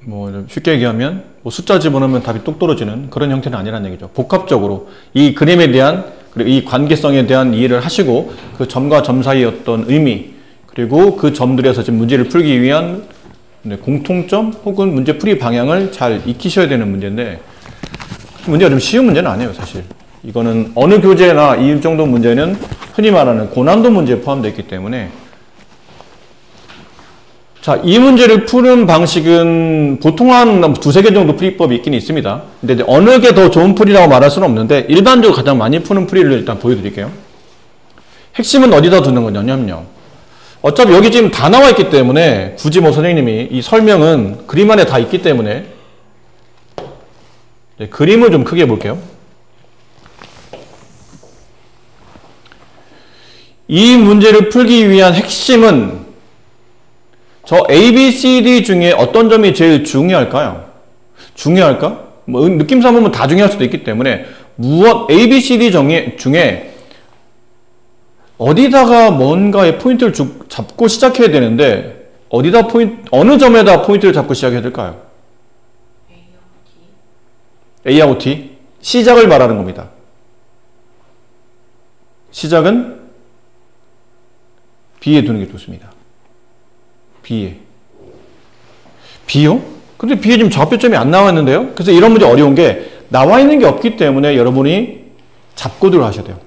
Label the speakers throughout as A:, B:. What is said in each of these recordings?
A: 뭐 쉽게 얘기하면 뭐 숫자 집어넣으면 답이 뚝 떨어지는 그런 형태는 아니라는 얘기죠. 복합적으로 이 그림에 대한 그리고 이 관계성에 대한 이해를 하시고 그 점과 점 사이의 어떤 의미 그리고 그 점들에서 지금 문제를 풀기 위한 공통점 혹은 문제 풀이 방향을 잘 익히셔야 되는 문제인데 문제가 좀 쉬운 문제는 아니에요 사실. 이거는 어느 교재나 이 정도 문제는 흔히 말하는 고난도 문제에 포함되어 있기 때문에 자, 이 문제를 푸는 방식은 보통 한 두세 개 정도 풀이법이 있긴 있습니다. 근데 어느 게 더 좋은 풀이라고 말할 수는 없는데 일반적으로 가장 많이 푸는 풀이를 일단 보여드릴게요. 핵심은 어디다 두는 거냐면요. 어차피 여기 지금 다 나와 있기 때문에 굳이 뭐 선생님이 이 설명은 그림 안에 다 있기 때문에 네, 그림을 좀 크게 볼게요. 이 문제를 풀기 위한 핵심은 저 A, B, C, D 중에 어떤 점이 제일 중요할까요? 중요할까? 뭐 느낌상 보면 다 중요할 수도 있기 때문에 무엇 A, B, C, D 중에 어디다가 뭔가의 포인트를 잡고 시작해야 되는데 어느 점에다 포인트를 잡고 시작해야 될까요? A하고 T. 시작을 말하는 겁니다. 시작은 B에 두는 게 좋습니다. B에. B요? 근데 B에 지금 좌표점이 안 나와 있는데요? 그래서 이런 문제 어려운 게 나와 있는 게 없기 때문에 여러분이 잡고 들어가셔야 돼요.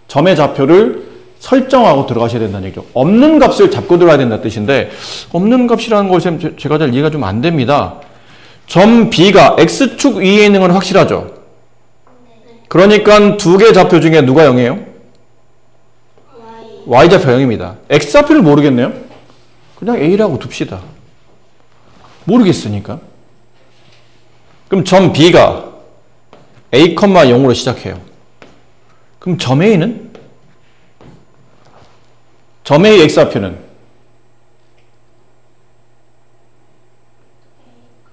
A: 점의 좌표를 설정하고 들어가셔야 된다는 얘기죠. 없는 값을 잡고 들어가야 된다는 뜻인데 없는 값이라는 걸 제가 잘 이해가 좀 안 됩니다. 점 B가 X축 위에 있는 건 확실하죠? 그러니까 두 개 좌표 중에 누가 0이에요? Y좌표 0입니다. X좌표를 모르겠네요? 그냥 A라고 둡시다. 모르겠으니까. 그럼 점 B가 A, 0으로 시작해요. 그럼 점 A는? 점 A X좌표는?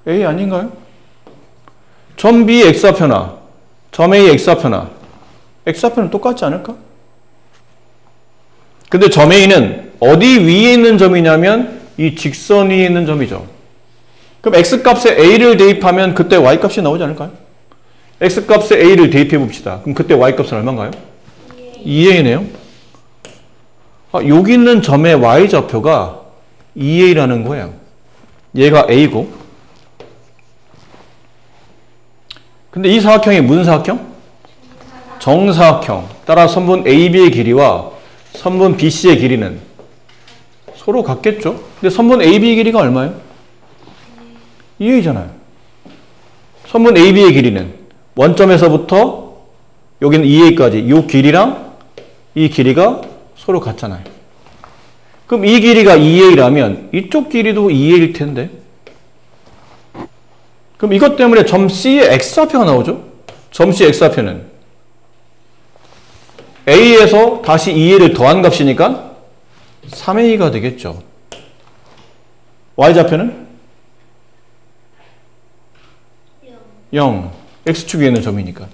A: A 아닌가요? 점 B X좌표나 점 A X좌표나 X좌표는 똑같지 않을까? 근데 점 A는 어디 위에 있는 점이냐면 이 직선 위에 있는 점이죠. 그럼 X값에 A를 대입하면 그때 Y값이 나오지 않을까요? X값에 A를 대입해 봅시다. 그럼 그때 Y값은 얼마인가요? 2A네요. 여기 있는 점의 Y좌표가 2A라는 거예요. 얘가 A고 근데 이 사각형이 무슨 사각형? 정사각형. 따라 선분 AB의 길이와 선분 BC의 길이는 서로 같겠죠? 근데 선분 AB 길이가 얼마예요? 2A잖아요. 선분 AB의 길이는 원점에서부터 여기는 2A까지 이 길이랑 이 길이가 서로 같잖아요. 그럼 이 길이가 2A라면 이쪽 길이도 2A일 텐데 그럼 이것 때문에 점 C의 X좌표가 나오죠? 점 C의 X좌표는 A에서 다시 2A를 더한 값이니까 3A가 되겠죠. Y좌표는? 0. X축 위에 있는 점이니까.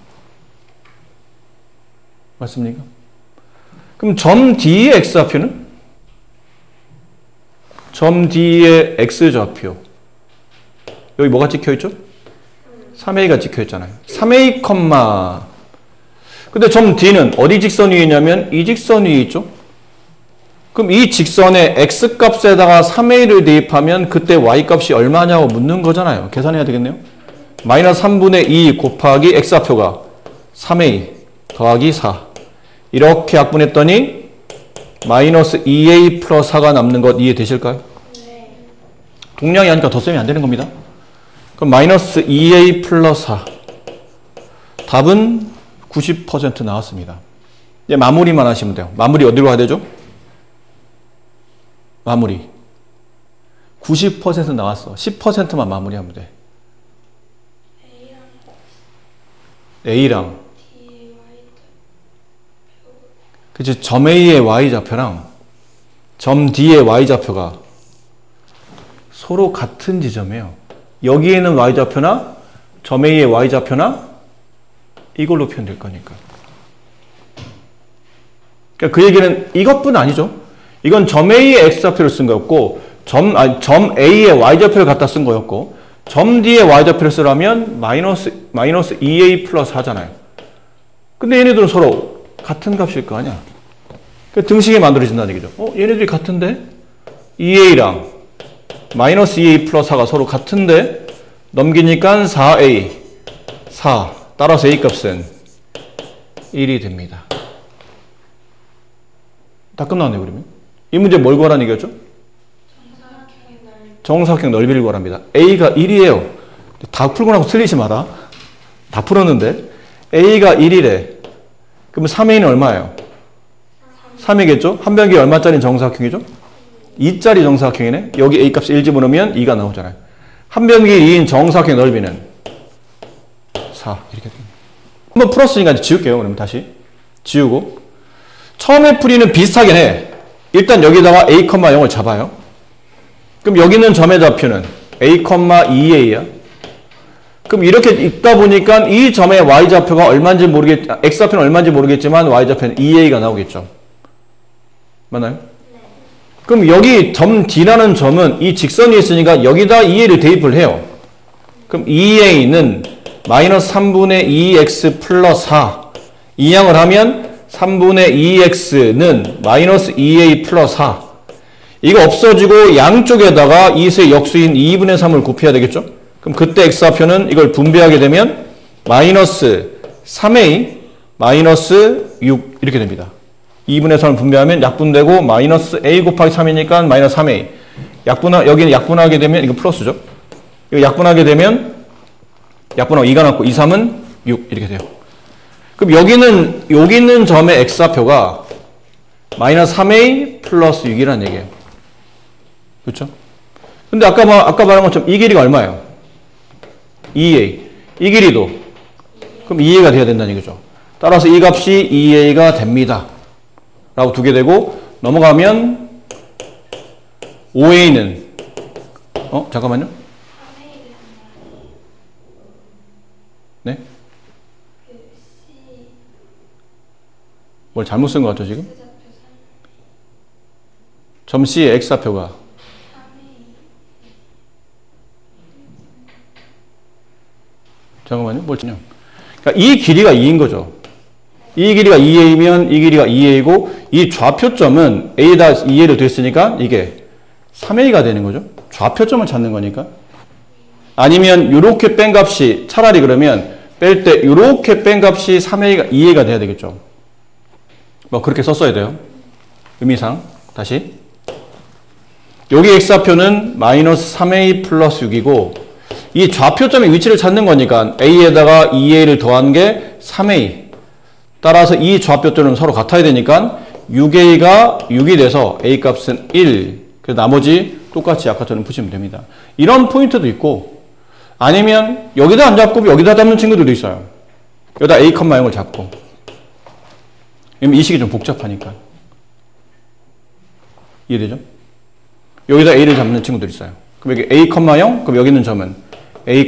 A: 맞습니까? 그럼 점 D의 X좌표는? 점 D의 X좌표. 여기 뭐가 찍혀있죠? 3A가 찍혀있잖아요. 3A, 근데 점 D는 어디 직선 위에 있냐면 이 직선 위에 있죠? 그럼 이 직선의 X값에다가 3A를 대입하면 그때 Y값이 얼마냐고 묻는 거잖아요. 계산해야 되겠네요. 마이너스 3분의 2 곱하기 X좌표가 3A 더하기 4 이렇게 약분했더니 마이너스 2A 플러스 4가 남는 것 이해되실까요? 네. 동량이 하니까 덧셈이 안 되는 겁니다. 그럼 마이너스 2A 플러스 4 답은 90% 나왔습니다. 이제 마무리만 하시면 돼요. 마무리 어디로 가야 되죠? 마무리 90% 나왔어. 10%만 마무리하면 돼. A랑 그치 점 A의 Y좌표랑 점 D의 Y좌표가 서로 같은 지점이에요. 여기에 있는 Y좌표나 점 A의 Y좌표나 이걸로 표현될 거니까. 그러니까 그 얘기는 이것뿐 아니죠. 이건 점 A의 X좌표를 쓴 거였고 점 A의 Y좌표를 갖다 쓴 거였고 점 뒤에 y좌표를 쓰라면 마이너스 2a 플러스 하잖아요. 근데 얘네들은 서로 같은 값일 거 아니야. 그러니까 등식이 만들어진다는 얘기죠. 얘네들이 같은데? 2a랑 마이너스 2a 플러스 4가 서로 같은데 넘기니까 4a 4 따라서 a 값은 1이 됩니다. 다 끝났네요. 그러면 이 문제 뭘 구하라는 얘기였죠? 정사각형 넓이를 구하랍니다. a가 1이에요. 다 풀고 나서 틀리지 마라. 다 풀었는데 a가 1이래. 그러면 3a는 얼마예요? 3이겠죠? 한 변기 얼마짜리 정사각형이죠? 2짜리 정사각형이네. 여기 a 값이 1 집어넣으면 2가 나오잖아요. 한 변기 2인 정사각형 넓이는 4 이렇게 됩니다. 한번 풀었으니까 이제 지울게요. 그러면 다시 지우고 처음에 풀이는 비슷하긴 해. 일단 여기다가 a, 0을 잡아요. 그럼 여기 있는 점의 좌표는 a, 2a야. 그럼 이렇게 있다 보니까 이 점의 y좌표가 얼마인지 x좌표는 얼마인지 모르겠지만 y좌표는 2a가 나오겠죠. 맞나요? 그럼 여기 점 D라는 점은 이 직선이 있으니까 여기다 2a를 대입을 해요. 그럼 2a는 마이너스 3분의 2x 플러스 4 이항을 하면 3분의 2x는 마이너스 2a 플러스 4 이거 없어지고 양쪽에다가 이수의 역수인 2분의 3을 곱해야 되겠죠? 그럼 그때 x좌표는 이걸 분배하게 되면 마이너스 3a 마이너스 6 이렇게 됩니다. 2분의 3을 분배하면 약분되고 마이너스 a 곱하기 3이니까 마이너스 3a 여기는 약분하게 되면 이거 플러스죠. 이거 약분하게 되면 약분하고 2가 남고 2, 3은 6 이렇게 돼요. 그럼 여기 있는 점의 x좌표가 마이너스 3a 플러스 6이라는 얘기예요. 그렇죠? 근데 아까 말한 것처럼 이 길이가 얼마예요? 2a. 이 길이도 그럼 2a가 돼야 된다는 얘기죠. 따라서 이 값이 2a가 됩니다. 라고 두게 되고 넘어가면 5a는 잠깐만요. 네? 뭘 잘못 쓴 것 같죠 지금? 점 C의 x좌표가 잠깐만요. 뭘 쓰냐? 그러니까 이 길이가 2인 거죠. 이 길이가 2a면 이 길이가 2a고 이 좌표점은 a에다 2a를 됐으니까 이게 3a가 되는 거죠. 좌표점을 찾는 거니까. 아니면 이렇게 뺀 값이 차라리 그러면 뺄 때 이렇게 뺀 값이 2a가 돼야 되겠죠. 뭐 그렇게 썼어야 돼요. 의미상. 다시. 여기 x좌표는 마이너스 3a 플러스 6이고 이 좌표점의 위치를 찾는 거니까 a에다가 2a를 더한 게 3a. 따라서 이 좌표점은 서로 같아야 되니까 6a가 6이 돼서 a 값은 1. 그래서 나머지 똑같이 아까처럼 푸시면 됩니다. 이런 포인트도 있고 아니면 여기다 안 잡고 여기다 잡는 친구들도 있어요. 여기다 a, 0을 잡고. 이 식이 좀 복잡하니까. 이해되죠? 여기다 a를 잡는 친구들 있어요. 그럼 여기 a, 0, 그럼 여기 있는 점은 a,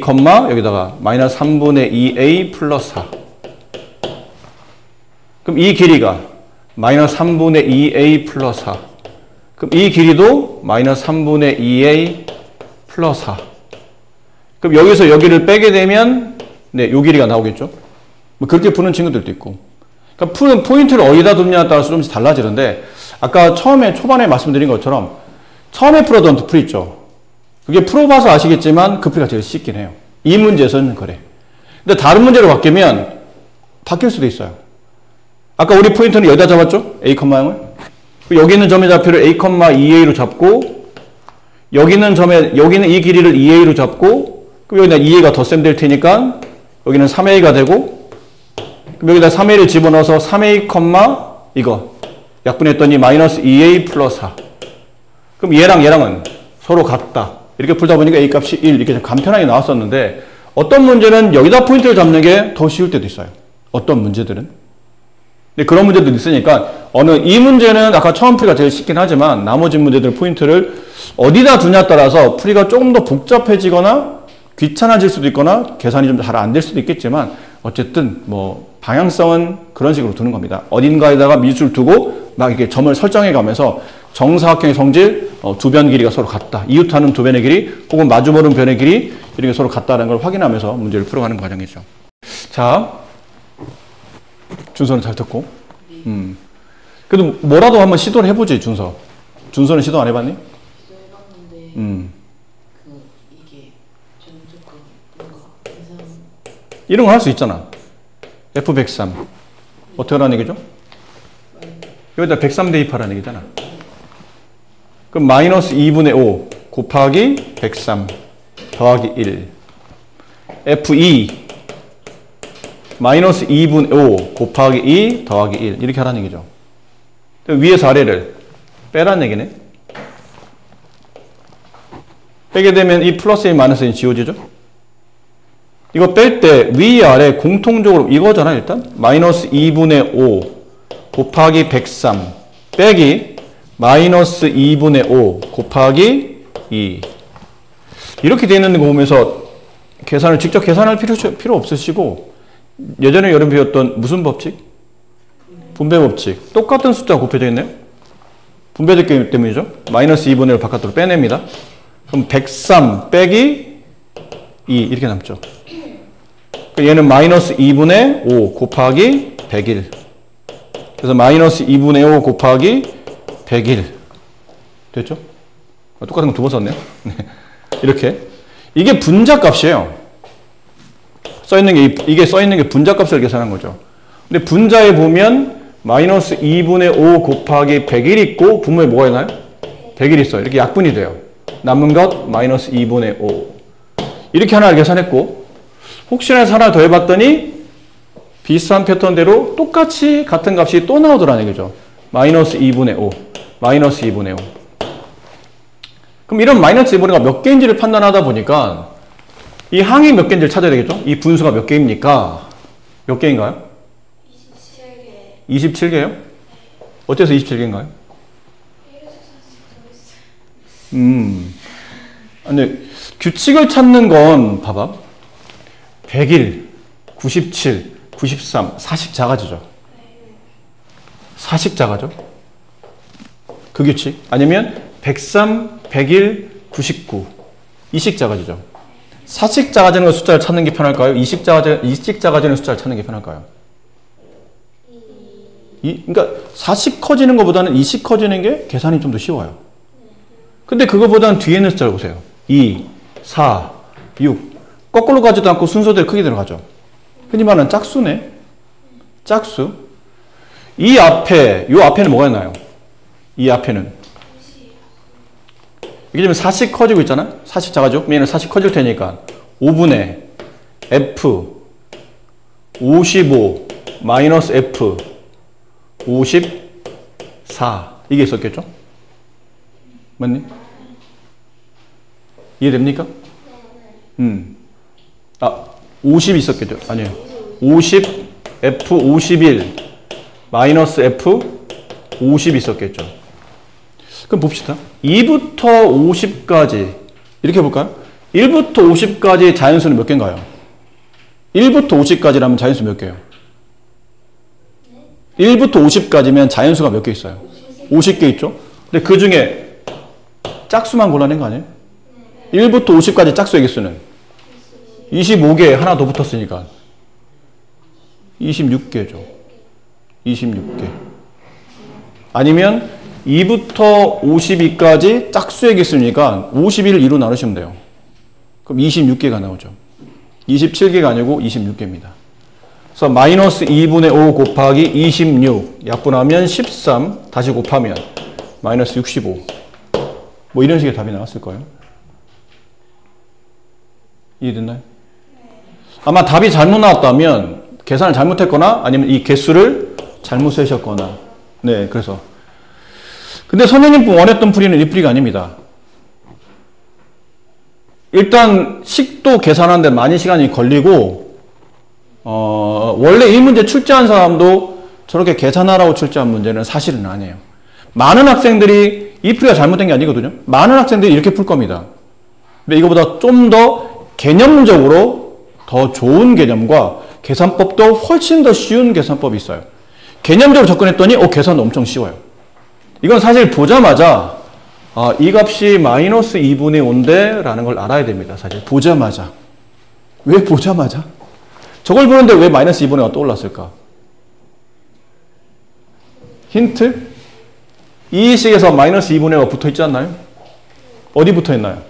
A: 여기다가 마이너스 3분의 2a 플러스 4. 그럼 이 길이가 마이너스 3분의 2a 플러스 4. 그럼 이 길이도 마이너스 3분의 2a 플러스 4. 그럼 여기서 여기를 빼게 되면 요 길이가 나오겠죠. 뭐 그렇게 푸는 친구들도 있고. 그러니까 푸는 포인트를 어디다 두느냐에 따라서 좀씩 달라지는데 아까 초반에 말씀드린 것처럼 처음에 풀어둔 풀 있죠. 그게 풀어봐서 아시겠지만 그 풀이가 제일 쉽긴 해요. 이 문제에서는 그래. 근데 다른 문제로 바뀌면 바뀔 수도 있어요. 아까 우리 포인트는 여기다 잡았죠? a, 양을. 여기 있는 점의 좌표를 a, 2a로 잡고 여기는 이 길이를 2a로 잡고 그럼 여기다 2a가 덧셈 될 테니까 여기는 3a가 되고 그럼 여기다 3a를 집어넣어서 3a, 이거 약분했더니 마이너스 2a 플러스 4. 그럼 얘랑은 서로 같다. 이렇게 풀다 보니까 a 값이 1 이렇게 간편하게 나왔었는데 어떤 문제는 여기다 포인트를 잡는 게 더 쉬울 때도 있어요. 어떤 문제들은. 근데 그런 문제도 있으니까 이 문제는 아까 처음 풀이가 제일 쉽긴 하지만 나머지 문제들 포인트를 어디다 두냐에 따라서 풀이가 조금 더 복잡해지거나 귀찮아질 수도 있거나 계산이 좀 잘 안 될 수도 있겠지만 어쨌든 뭐 방향성은 그런 식으로 두는 겁니다. 어딘가에다가 미수를 두고 막 이렇게 점을 설정해 가면서 정사각형의 성질 두 변 길이가 서로 같다. 이웃하는 두 변의 길이 혹은 마주보는 변의 길이 이런 게 서로 같다는 걸 확인하면서 문제를 풀어가는 과정이죠. 자, 준서는 잘 듣고. 그래도 뭐라도 한번 시도를 해보지, 준서. 준서는 시도 안 해봤니?
B: 시도해봤는데 이게 좀 조금 뭔가
A: 이런 거 할 수 있잖아. F103 어떻게 하라는 얘기죠? 여기다 103 대입하라는 얘기잖아. 그럼 마이너스 2분의 5 곱하기 103 더하기 1 F2 마이너스 2분의 5 곱하기 2 더하기 1 이렇게 하라는 얘기죠. 위에서 아래를 빼라는 얘기네. 빼게 되면 이 플러스 1 마이너스 1이 지워지죠. 이거 뺄 때 위 아래 공통적으로 이거잖아. 일단 마이너스 2분의 5 곱하기 103 빼기 마이너스 2분의 5 곱하기 2 이렇게 되어 있는 거 보면서 계산을 직접 계산할 필요 없으시고 예전에 여러분 배웠던 무슨 법칙? 분배 법칙. 똑같은 숫자가 곱해져 있네요. 분배되기 때문이죠. 마이너스 2분의 1을 바깥으로 빼냅니다. 그럼 103 빼기 2 이렇게 남죠. 얘는 마이너스 2분의 5 곱하기 101 그래서 마이너스 2분의 5 곱하기 101 됐죠? 똑같은 거 두 번 썼네요. 이렇게 이게 분자값이에요. 써있는 게 이게 써있는 게 분자값을 계산한 거죠. 근데 분자에 보면 마이너스 2분의 5 곱하기 101 있고 분모에 뭐가 있나요? 101 있어요. 이렇게 약분이 돼요. 남은 것 마이너스 2분의 5 이렇게 하나 계산했고 혹시나 해서 하나 더 해봤더니 비슷한 패턴대로 똑같이 같은 값이 또 나오더라는 얘기죠. 마이너스 2분의 5 마이너스 2분의 5 그럼 이런 마이너스 2분의 5가 몇 개인지를 판단하다 보니까 이 항이 몇 개인지를 찾아야 되겠죠? 이 분수가 몇 개입니까? 몇 개인가요?
B: 27개.
A: 27개요? 어째서 27개인가요? 근데 규칙을 찾는 건 봐봐. 101, 97, 93, 4씩 작아지죠. 4씩 작아져. 그 규칙. 아니면 103, 101, 99. 2씩 작아지죠. 4씩 작아지는 숫자를 찾는 게 편할까요? 2씩 작아지는 숫자를 찾는 게 편할까요? 그러니까 4씩 커지는 것보다는 2씩 커지는 게 계산이 좀 더 쉬워요. 근데 그거보다는 뒤에 있는 숫자를 보세요. 2, 4, 6. 거꾸로 가지도 않고 순서대로 크게 들어가죠. 흔히 말하는 짝수네. 짝수. 이 앞에는 뭐가 있나요? 이 앞에는. 이게 지금 4씩 커지고 있잖아? 4씩 작아져? 얘는 4씩 커질 테니까 5분의 F 55 마이너스 F 54 이게 있었겠죠? 맞니? 이해됩니까? 50 있었겠죠? 아니에요. 50 F 51 마이너스 F 50 있었겠죠? 그럼 봅시다. 2부터 50까지 이렇게 해볼까요? 1부터 50까지 자연수는 몇 개인가요? 1부터 50까지라면 자연수 몇 개예요? 1부터 50까지면 자연수가 몇 개 있어요? 50개 있죠? 근데 그 중에 짝수만 골라낸 거 아니에요? 1부터 50까지 짝수의 개수는 25개 하나 더 붙었으니까 26개죠. 26개. 아니면 2부터 52까지 짝수의 개수니까 51을 2로 나누시면 돼요. 그럼 26개가 나오죠. 27개가 아니고 26개입니다. 그래서 마이너스 2분의 5 곱하기 26 약분하면 13 다시 곱하면 마이너스 65 뭐 이런 식의 답이 나왔을 거예요. 이해됐나요? 아마 답이 잘못 나왔다면 계산을 잘못했거나 아니면 이 개수를 잘못 세셨거나 네 그래서 근데 선생님 원했던 풀이는 이 풀이가 아닙니다. 일단 식도 계산하는데 많이 시간이 걸리고 원래 이 문제 출제한 사람도 저렇게 계산하라고 출제한 문제는 사실은 아니에요. 많은 학생들이 이 풀이가 잘못된 게 아니거든요. 많은 학생들이 이렇게 풀 겁니다. 근데 이거보다 좀 더 개념적으로 더 좋은 개념과 계산법도 훨씬 더 쉬운 계산법이 있어요. 개념적으로 접근했더니 계산도 엄청 쉬워요. 이건 사실 보자마자 아, 이 값이 마이너스 2분의 5인데 라는 걸 알아야 됩니다. 사실 보자마자. 왜 보자마자? 저걸 보는데 왜 마이너스 2분의 5가 떠올랐을까? 힌트? 이 식에서 마이너스 2분의 5가 붙어 있지 않나요? 어디 붙어 있나요?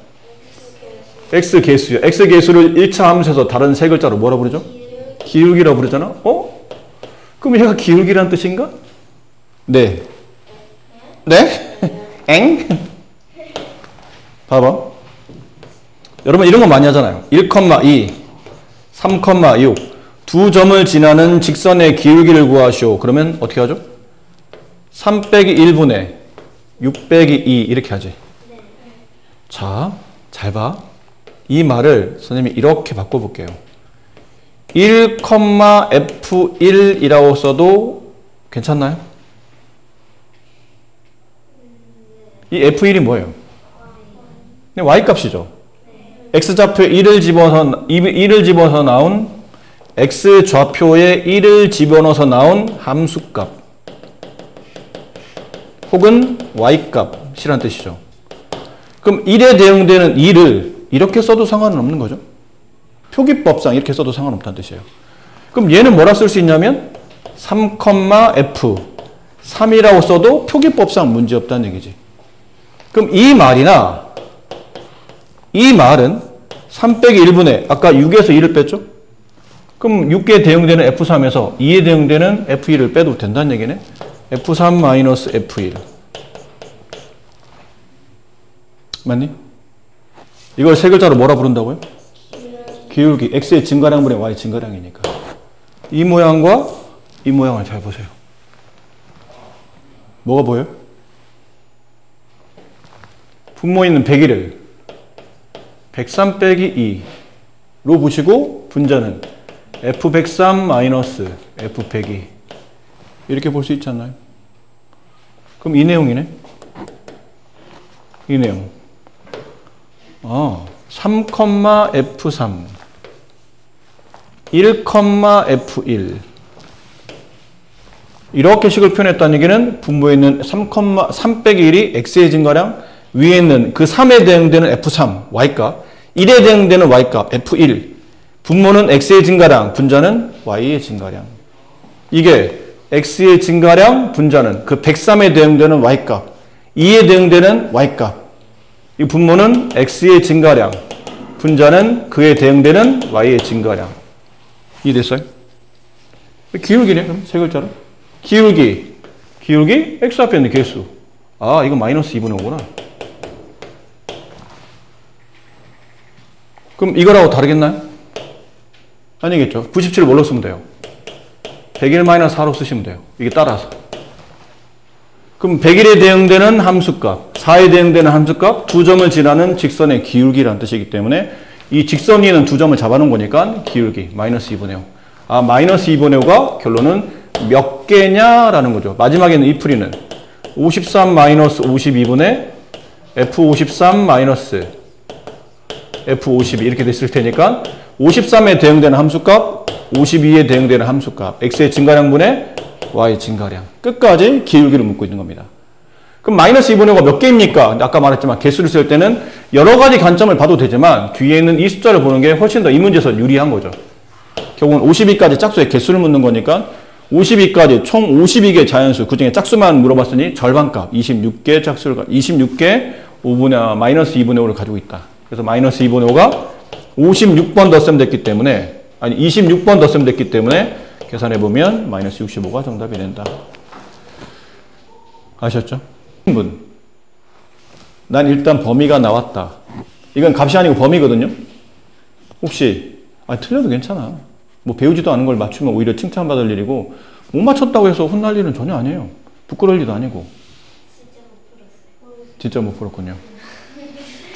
A: x 개수요. x 개수를 1차 함수에서 다른 세 글자로 뭐라 부르죠? 기울기라고 부르잖아? 그럼 얘가 기울기란 뜻인가? 네. 네? 엥? 봐봐. 여러분 이런 거 많이 하잖아요. 1,2, 3,6 두 점을 지나는 직선의 기울기를 구하시오. 그러면 어떻게 하죠? 3 빼기 1분의 6 빼기 2 이렇게 하지. 자, 잘 봐. 이 말을 선생님이 이렇게 바꿔볼게요. 1,f1이라고 써도 괜찮나요? 이 f1이 뭐예요? y값이죠. x좌표에 1을 집어서 나온 x좌표에 1을 집어넣어서 나온 함수값 혹은 y값이란 뜻이죠. 그럼 1에 대응되는 2를 이렇게 써도 상관은 없는 거죠. 표기법상 이렇게 써도 상관없다는 뜻이에요. 그럼 얘는 뭐라 쓸 수 있냐면 3,f 3이라고 써도 표기법상 문제없다는 얘기지. 그럼 이 말이나 이 말은 3 빼기 1분의 아까 6에서 2를 뺐죠? 그럼 6에 대응되는 F3에서 2에 대응되는 F1을 빼도 된다는 얘기네. F3 마이너스 F1 맞니? 이걸 세 글자로 뭐라 부른다고요? 기울기. X의 증가량분의 Y 증가량이니까. 이 모양과 이 모양을 잘 보세요. 뭐가 보여요? 분모에 있는 101을 103 빼기 2로 보시고 분자는 F103 마이너스 F102 이렇게 볼 수 있지 않나요? 그럼 이 내용이네. 이 내용. 3,f3 1,f1 이렇게 식을 표현했다는 얘기는 분모에 있는 3 빼기 1이 x의 증가량 위에 있는 그 3에 대응되는 f3 y값 1에 대응되는 y값 f1 분모는 x의 증가량 분자는 y의 증가량 이게 x의 증가량 분자는 그 103에 대응되는 y값 2에 대응되는 y값 이 분모는 x의 증가량 분자는 그에 대응되는 y의 증가량 이해됐어요? 기울기네 그럼 세 글자로 기울기 x 앞에 있는 개수 아 이거 마이너스 2분의 5구나 그럼 이거라고 다르겠나요? 아니겠죠 97 뭘로 쓰면 돼요? 101-4로 쓰시면 돼요 이게 따라서 그럼 101에 대응되는 함수값 4에 대응되는 함수값 두 점을 지나는 직선의 기울기라는 뜻이기 때문에 이 직선 위에는 두 점을 잡아놓은 거니까 기울기 마이너스 2분의 5 아 마이너스 2분의 5가 결론은 몇 개냐라는 거죠 마지막에는 이 풀이는 53 마이너스 52분의 F53 마이너스 F52 이렇게 됐을 테니까 53에 대응되는 함수값 52에 대응되는 함수값 x의 증가량분의 y 증가량 끝까지 기울기를 묻고 있는 겁니다. 그럼 마이너스 2분의 5가 몇 개입니까? 아까 말했지만 개수를 쓸 때는 여러 가지 관점을 봐도 되지만 뒤에 있는 이 숫자를 보는 게 훨씬 더 이 문제에서 유리한 거죠. 결국은 52까지 짝수의 개수를 묻는 거니까 52까지 총 52개 자연수 그 중에 짝수만 물어봤으니 절반값 26개 짝수를 26개 마이너스 2분의 5를 가지고 있다. 그래서 마이너스 2분의 5가 56번 덧셈 됐기 때문에 아니 26번 덧셈 됐기 때문에 계산해보면 마이너스 65가 정답이 된다. 아셨죠? 난 일단 범위가 나왔다. 이건 값이 아니고 범위거든요. 혹시 틀려도 괜찮아. 뭐 배우지도 않은 걸 맞추면 오히려 칭찬받을 일이고 못 맞췄다고 해서 혼날 일은 전혀 아니에요. 부끄러울 일도 아니고. 진짜 못 풀었군요.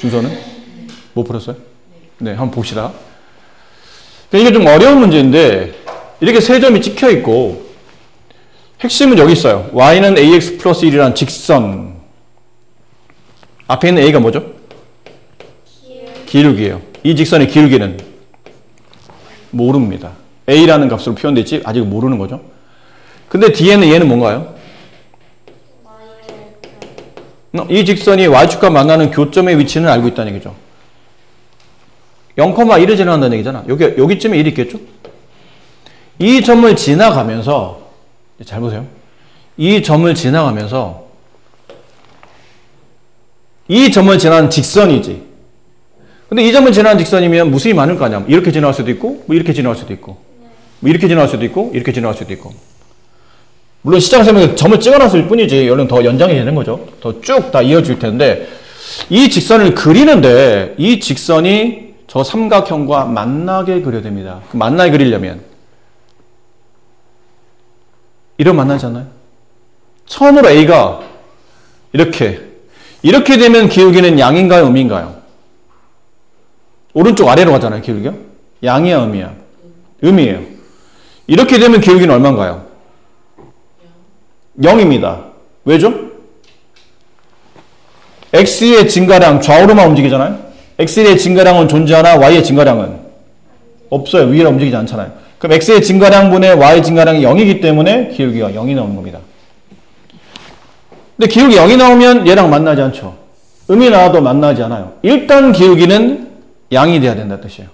A: 준서는? 못 풀었어요? 네, 한번 봅시다. 이게 좀 어려운 문제인데 이렇게 세 점이 찍혀 있고 핵심은 여기 있어요. y는 ax 플러스 1이라는 직선 앞에 있는 a가 뭐죠? 기울기예요. 이 직선의 기울기는 모릅니다. a라는 값으로 표현됐지 아직 모르는 거죠. 근데 뒤에는 얘는 뭔가요? 이 직선이 y축과 만나는 교점의 위치는 알고 있다는 얘기죠. 0,1을 지나간다는 얘기잖아. 여기쯤에 1이 있겠죠? 이 점을 지나가면서, 잘 보세요. 이 점을 지나가면서, 이 점을 지나는 직선이지. 근데 이 점을 지나는 직선이면 무수히 많을 거 아니야. 이렇게 지나갈 수도 있고, 뭐 이렇게 지나갈 수도 있고, 뭐 이렇게 지나갈 수도 있고, 이렇게 지나갈 수도 있고. 물론 시작하면 점을 찍어놨을 뿐이지, 여기는 더 연장이 되는 거죠. 더 쭉 다 이어질 텐데, 이 직선을 그리는데, 이 직선이 저 삼각형과 만나게 그려야 됩니다. 만나게 그리려면, 이런 만나지 않나요? 처음으로 A가 이렇게 되면 기울기는 양인가요, 음인가요? 오른쪽 아래로 가잖아요, 기울기가. 양이야, 음이야? 음이에요. 이렇게 되면 기울기는 얼마인가요? 0입니다. 왜죠? X의 증가량 좌우로만 움직이잖아요. X의 증가량은 존재하나 Y의 증가량은 없어요. 위로 움직이지 않잖아요. 그럼 X의 증가량분의 Y의 증가량이 0이기 때문에 기울기가 0이 나오는 겁니다. 근데 기울기 0이 나오면 얘랑 만나지 않죠. 음이 나와도 만나지 않아요. 일단 기울기는 양이 돼야 된다는 뜻이에요.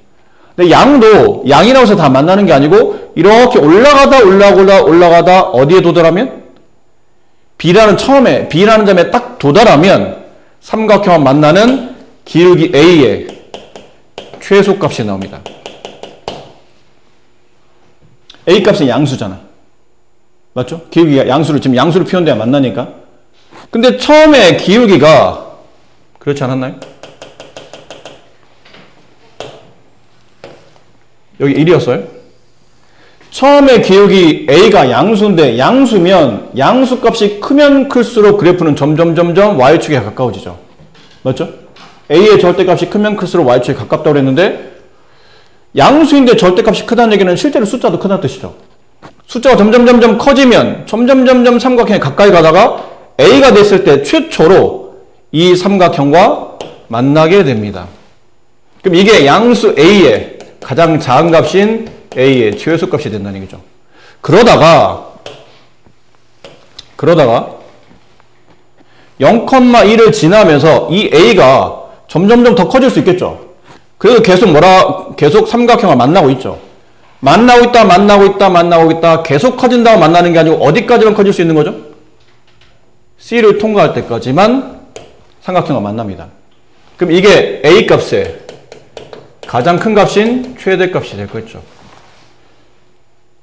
A: 근데 양도 양이라고 해서 다 만나는 게 아니고 이렇게 올라가다 어디에 도달하면? B라는 점에 딱 도달하면 삼각형과 만나는 기울기 A의 최소값이 나옵니다. A 값은 양수잖아. 맞죠? 기울기가 지금 양수를 피운데야 만나니까. 근데 처음에 기울기가 그렇지 않았나요? 여기 1이었어요? 처음에 기울기 A가 양수인데 양수면 양수값이 크면 클수록 그래프는 점점 Y축에 가까워지죠. 맞죠? A의 절대값이 크면 클수록 Y축에 가깝다고 그랬는데 양수인데 절대값이 크다는 얘기는 실제로 숫자도 크다는 뜻이죠. 숫자가 점점 커지면 점점 삼각형에 가까이 가다가 A가 됐을 때 최초로 이 삼각형과 만나게 됩니다. 그럼 이게 양수 A의 가장 작은 값인 A의 최소값이 된다는 얘기죠. 그러다가 0,1을 지나면서 이 A가 점점 더 커질 수 있겠죠. 그래서 계속 삼각형과 만나고 있죠. 만나고 있다 계속 커진다고 만나는 게 아니고 어디까지만 커질 수 있는 거죠? C를 통과할 때까지만 삼각형과 만납니다. 그럼 이게 A 값의 가장 큰 값인 최대값이 될 거겠죠.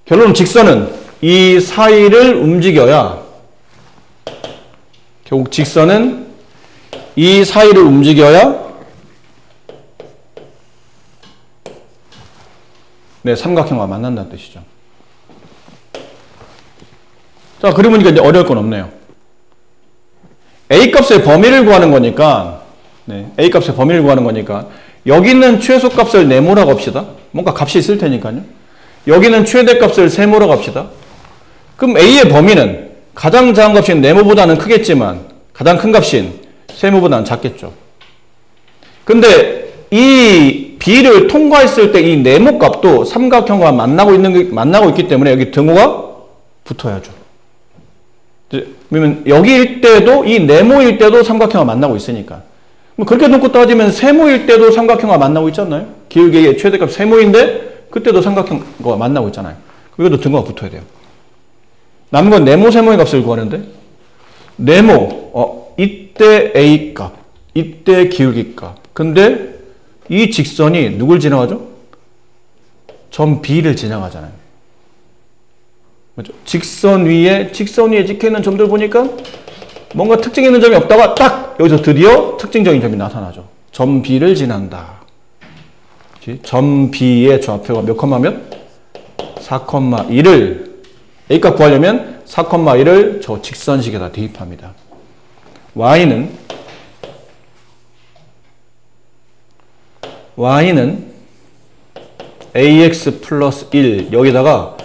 A: 결론은 직선은 이 사이를 움직여야 결국 직선은 이 사이를 움직여야 삼각형과 만난다는 뜻이죠. 자, 그리고 보니까 이제 어려울 건 없네요. A값의 범위를 구하는 거니까 A값의 범위를 구하는 거니까 여기 있는 최소값을 네모라고 합시다. 뭔가 값이 있을 테니까요. 여기는 최대값을 세모라고 합시다. 그럼 A의 범위는 가장 작은 값인 네모보다는 크겠지만 가장 큰 값인 세모보다는 작겠죠. 근데 이 B를 통과했을 때 이 네모 값도 삼각형과 만나고 있기 때문에 여기 등호가 붙어야죠. 그러면 여기일 때도 이 네모일 때도 삼각형과 만나고 있으니까. 그렇게 놓고 따지면 세모일 때도 삼각형과 만나고 있지 않나요? 기울기의 최대값 세모인데 그때도 삼각형과 만나고 있잖아요. 그것도 등호가 붙어야 돼요. 남은 건 네모, 세모의 값을 구하는데 네모, 이때 A 값, 이때 기울기 값. 근데 이 직선이 누굴 지나가죠? 점 B를 지나가잖아요. 맞죠? 직선 위에 찍혀있는 점들 보니까 뭔가 특징 있는 점이 없다가 딱 여기서 드디어 특징적인 점이 나타나죠. 점 B를 지난다. 점 B의 좌표가 몇 콤마 몇? 4,1을 A값 구하려면 4,1을 저 직선식에다 대입합니다. Y는 AX 플러스 1 여기다가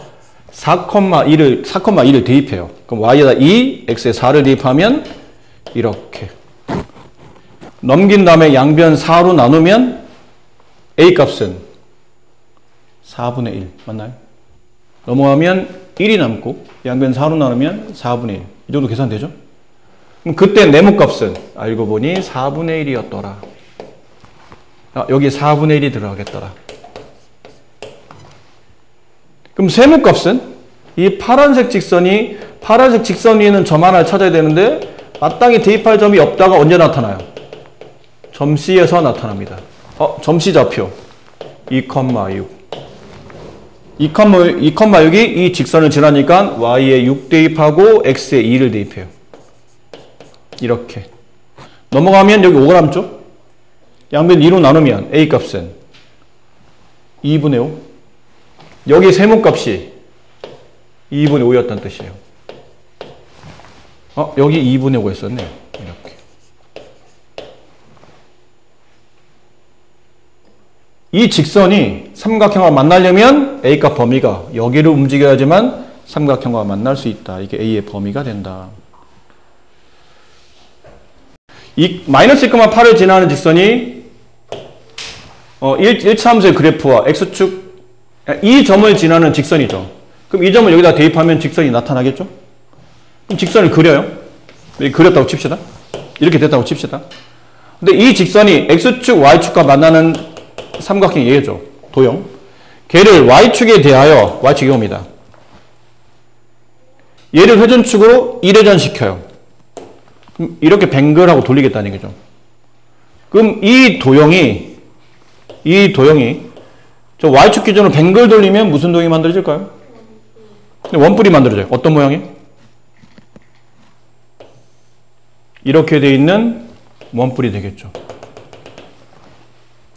A: 4,1을 대입해요. 그럼 Y에다 2, X에 4를 대입하면 이렇게 넘긴 다음에 양변 4로 나누면 A값은 4분의 1 맞나요? 넘어가면 1이 남고 양변 4로 나누면 4분의 1 이 정도 계산되죠? 그럼 그때 네모값은 알고 보니 4분의 1이었더라. 여기 4분의 1이 들어가겠더라. 그럼 세모값은 이 파란색 직선 위에는 점 하나를 찾아야 되는데 마땅히 대입할 점이 없다가 언제 나타나요? 점 C에서 나타납니다. 점 C 좌표 2,6. 2,6이 이 직선을 지나니까 Y에 6 대입하고 X에 2를 대입해요. 이렇게. 넘어가면 여기 5 남죠? 양변 2로 나누면 A 값은 2분의 5. 여기 세모값이 2분의 5였다는 뜻이에요. 여기 2분의 5 했었네요. 이렇게. 이 직선이 삼각형과 만나려면 A값 범위가 여기를 움직여야지만 삼각형과 만날 수 있다. 이게 A의 범위가 된다. 이 마이너스 1,8을 지나는 직선이 1차함수의 그래프와 X축 이 점을 지나는 직선이죠. 그럼 이 점을 여기다 대입하면 직선이 나타나겠죠? 그럼 직선을 그려요. 그렸다고 칩시다. 이렇게 됐다고 칩시다. 근데 이 직선이 X축, Y축과 만나는 삼각형이 얘죠. 도형. 걔를 Y축에 대하여 Y축이 옵니다. 얘를 회전축으로 1회전 시켜요. 그럼 이렇게 뱅글하고 돌리겠다는 얘기죠. 그럼 이 도형이 저 Y축 기준으로 뱅글 돌리면 무슨 도형이 만들어질까요? 원뿔이 만들어져요. 어떤 모양이? 이렇게 돼 있는 원뿔이 되겠죠.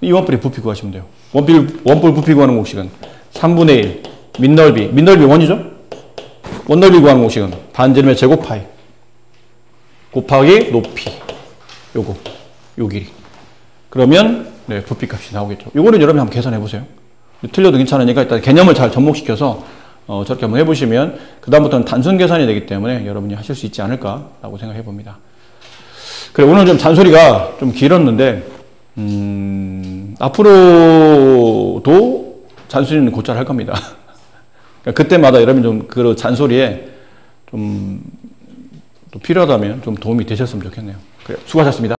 A: 이 원뿔이 부피 구하시면 돼요. 원뿔 부피 구하는 공식은 3분의 1 민넓이 1이죠? 원넓이 구하는 공식은 반지름의 제곱 파이 곱하기 높이 요 길이. 그러면 부피 값이 나오겠죠. 요거는 여러분이 한번 계산해 보세요. 틀려도 괜찮으니까 일단 개념을 잘 접목시켜서 저렇게 한번 해보시면 그 다음부터는 단순 계산이 되기 때문에 여러분이 하실 수 있지 않을까라고 생각해 봅니다. 그래, 오늘 좀 잔소리가 좀 길었는데 앞으로도 잔소리는 곧잘 할 겁니다. 그러니까 그때마다 여러분 좀 그 잔소리에 좀 또 필요하다면 좀 도움이 되셨으면 좋겠네요. 그래, 수고하셨습니다.